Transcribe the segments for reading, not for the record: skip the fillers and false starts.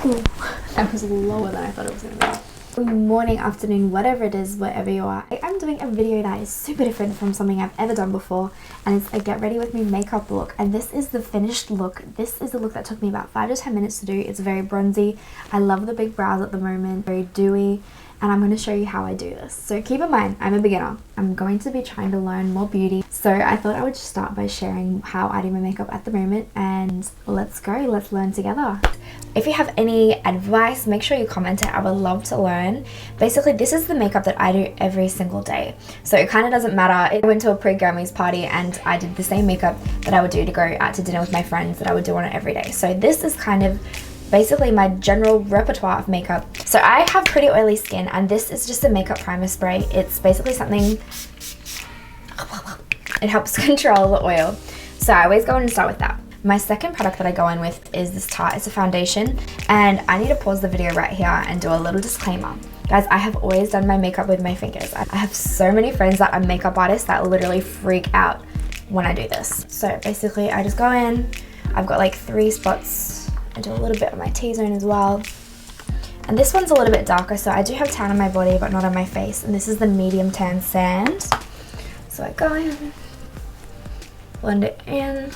Ooh, that was lower than I thought it was going to be. Good morning, afternoon, whatever it is, wherever you are. I'm doing a video that is super different from something I've ever done before, and it's a get ready with me makeup look. And this is the finished look. This is the look that took me about 5 to 10 minutes to do. It's very bronzy. I love the big brows at the moment, very dewy, and I'm going to show you how I do this. So keep in mind, I'm a beginner. I'm going to be trying to learn more beauty. So I thought I would just start by sharing how I do my makeup at the moment, and let's go, let's learn together. If you have any advice, make sure you comment it. I would love to learn. Basically, this is the makeup that I do every single day. So it kind of doesn't matter. I went to a pre-Grammys party and I did the same makeup that I would do to go out to dinner with my friends that I would do on it every day. So this is kind of basically my general repertoire of makeup. So I have pretty oily skin, and this is just a makeup primer spray. It's basically something, it helps control the oil. So I always go in and start with that. My second product that I go in with is this Tarte. It's a foundation, and I need to pause the video right here and do a little disclaimer. Guys, I have always done my makeup with my fingers. I have so many friends that are makeup artists that literally freak out when I do this. So basically I just go in, I've got like 3 spots. I do a little bit on my T-zone as well. And this one's a little bit darker, so I do have tan on my body but not on my face. And this is the medium tan sand. So I go in, blend it in.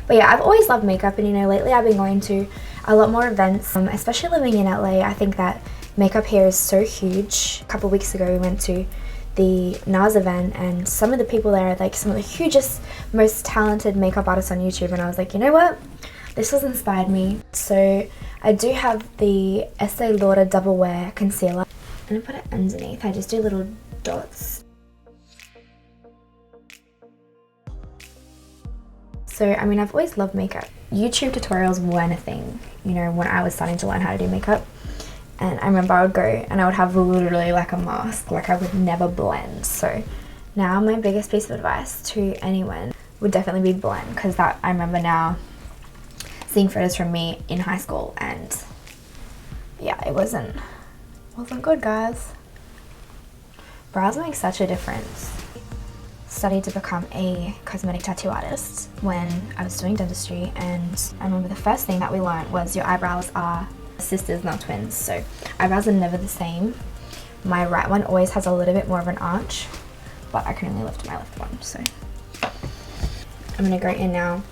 But yeah, I've always loved makeup, and you know, lately I've been going to a lot more events, especially living in LA. I think that makeup here is so huge. A couple weeks ago we went to the NARS event, and some of the people there are like some of the hugest, most talented makeup artists on YouTube, and I was like, you know what? This has inspired me. So I do have the Estee Lauder Double Wear Concealer, and I put it underneath. I just do little dots. So, I mean, I've always loved makeup. YouTube tutorials weren't a thing, you know, when I was starting to learn how to do makeup. And I remember I would go and I would have literally like a mask, like I would never blend. So now my biggest piece of advice to anyone would definitely be blend, because that, I remember now seeing photos from me in high school, and yeah, it wasn't good, guys. Brows make such a difference. Studied to become a cosmetic tattoo artist when I was doing dentistry, and I remember the first thing that we learned was your eyebrows are sisters, not twins. So eyebrows are never the same. My right one always has a little bit more of an arch, but I can only lift my left one. So I'm gonna go in now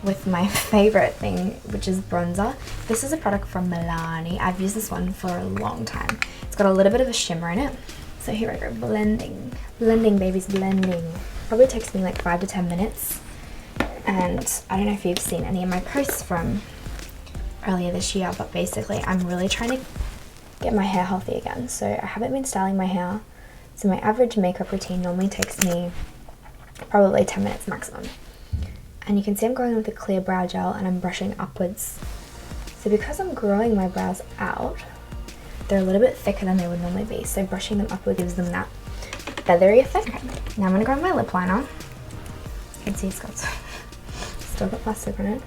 with my favorite thing, which is bronzer. This is a product from Milani. I've used this one for a long time. It's got a little bit of a shimmer in it. So here I go, blending, babies, blending. Probably takes me like 5 to 10 minutes. And I don't know if you've seen any of my posts from earlier this year, but basically I'm really trying to get my hair healthy again. So I haven't been styling my hair. So my average makeup routine normally takes me probably 10 minutes maximum. And you can see I'm going with a clear brow gel, and I'm brushing upwards. So because I'm growing my brows out, they're a little bit thicker than they would normally be, so brushing them upward gives them that feathery effect. Now I'm going to go with my lip liner. You can see it's got still got plastic on it.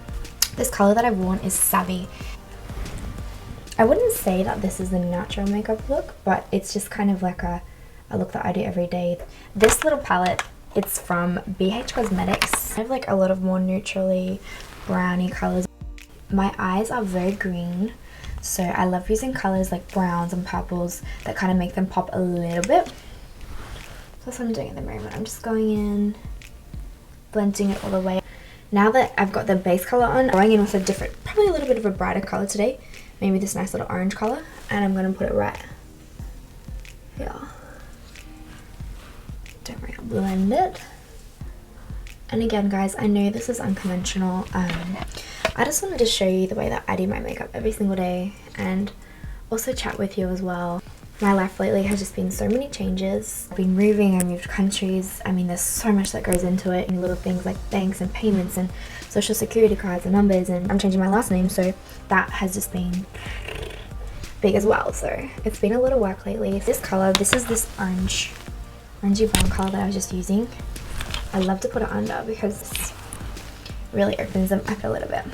This colour that I've worn is Savvy. I wouldn't say that this is a natural makeup look, but it's just kind of like a look that I do every day. This little palette, it's from BH Cosmetics. I have like a lot of more neutrally browny colours. My eyes are very green, so I love using colours like browns and purples that kind of make them pop a little bit. So that's what I'm doing at the moment. I'm just going in, blending it all the way. Now that I've got the base colour on, I'm going in with a different, probably a little bit of a brighter colour today. Maybe this nice little orange colour, and I'm going to put it right here. Don't worry, I'll blend it. And again, guys, I know this is unconventional. I just wanted to show you the way that I do my makeup every single day, and also chat with you as well. My life lately has just been so many changes. I've been moving, I moved countries. I mean, there's so much that goes into it, and little things like banks and payments and social security cards and numbers, and I'm changing my last name, so that has just been big as well. So it's been a little work lately. This color, this is this orangey brown color that I was just using. I love to put it under because it really opens them up a little bit.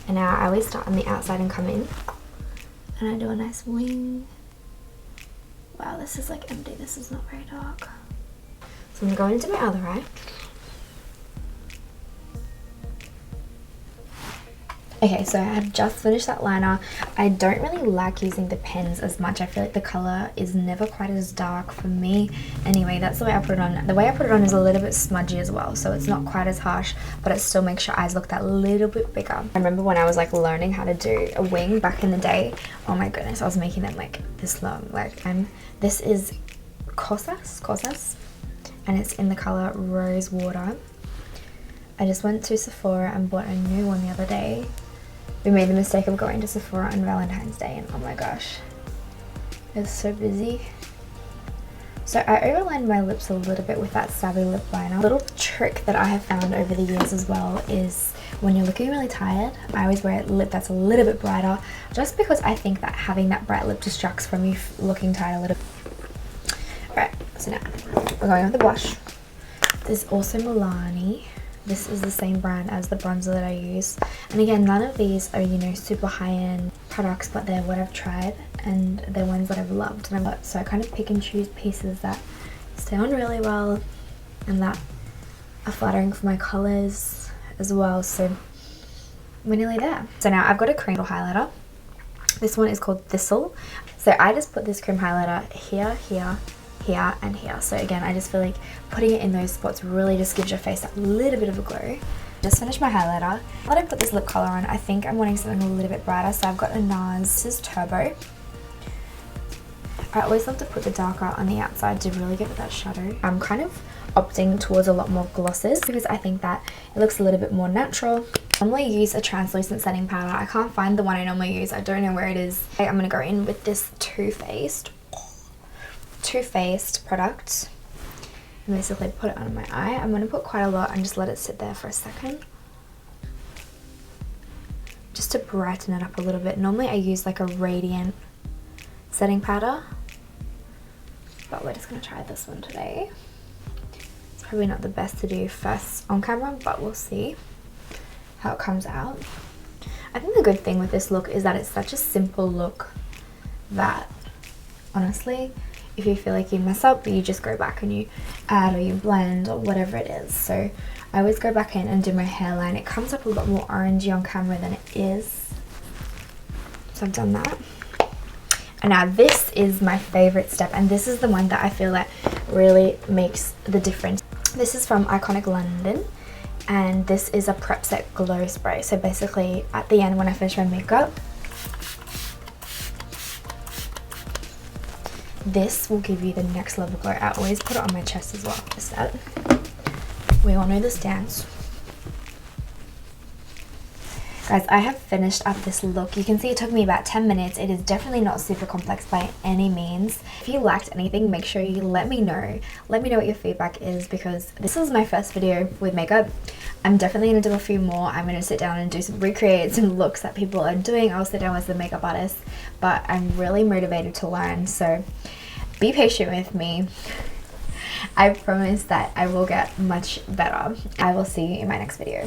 And now I always start on the outside and come in, and I do a nice wing. Wow, this is like empty. This is not very dark. So I'm going into my other eye. Okay, so I have just finished that liner. I don't really like using the pens as much. I feel like the colour is never quite as dark for me. Anyway, that's the way I put it on. The way I put it on is a little bit smudgy as well, so it's not quite as harsh, but it still makes your eyes look that little bit bigger. I remember when I was like learning how to do a wing back in the day, oh my goodness, I was making them like this long. Like, and this is Corsas, and it's in the colour Rose Water. I just went to Sephora and bought a new one the other day. We made the mistake of going to Sephora on Valentine's Day, and oh my gosh, it was so busy. So I overlined my lips a little bit with that Savvy lip liner. A little trick that I have found over the years as well is when you're looking really tired, I always wear a lip that's a little bit brighter, just because I think that having that bright lip distracts from you looking tired a little. Alright, so now we're going with the blush. There's also Milani. This is the same brand as the bronzer that I use. And again, none of these are, you know, super high-end products, but they're what I've tried and they're ones that I've loved. So I kind of pick and choose pieces that stay on really well and that are flattering for my colours as well. So we're nearly there. So now I've got a cream highlighter. This one is called Thistle. So I just put this cream highlighter here, here, here and here. So again, I just feel like putting it in those spots really just gives your face that little bit of a glow. Just finished my highlighter. Now that I put this lip color on, I think I'm wanting something a little bit brighter, so I've got a NARS. This is Turbo. I always love to put the darker on the outside to really give it that shadow. I'm kind of opting towards a lot more glosses because I think that it looks a little bit more natural. I normally use a translucent setting powder. I can't find the one I normally use. I don't know where it is. I'm going to go in with this Too Faced product and basically put it under my eye. I'm going to put quite a lot and just let it sit there for a second just to brighten it up a little bit. Normally I use like a radiant setting powder, but we're just going to try this one today. It's probably not the best to do first on camera, but we'll see how it comes out. I think the good thing with this look is that it's such a simple look that honestly, if you feel like you mess up, you just go back and you add or you blend or whatever it is. So I always go back in and do my hairline. It comes up a lot more orangey on camera than it is. So I've done that. And now this is my favorite step, and this is the one that I feel that really makes the difference. This is from Iconic London, and this is a Prep Set Glow Spray. So basically at the end when I finish my makeup, this will give you the next level glow. I always put it on my chest as well. Just that. We all know this dance. Guys, I have finished up this look. You can see it took me about 10 minutes. It is definitely not super complex by any means. If you liked anything, make sure you let me know. Let me know what your feedback is, because this is my first video with makeup. I'm definitely going to do a few more. I'm going to sit down and do some recreate some looks that people are doing. I'll sit down with the makeup artist, but I'm really motivated to learn. So be patient with me. I promise that I will get much better. I will see you in my next video.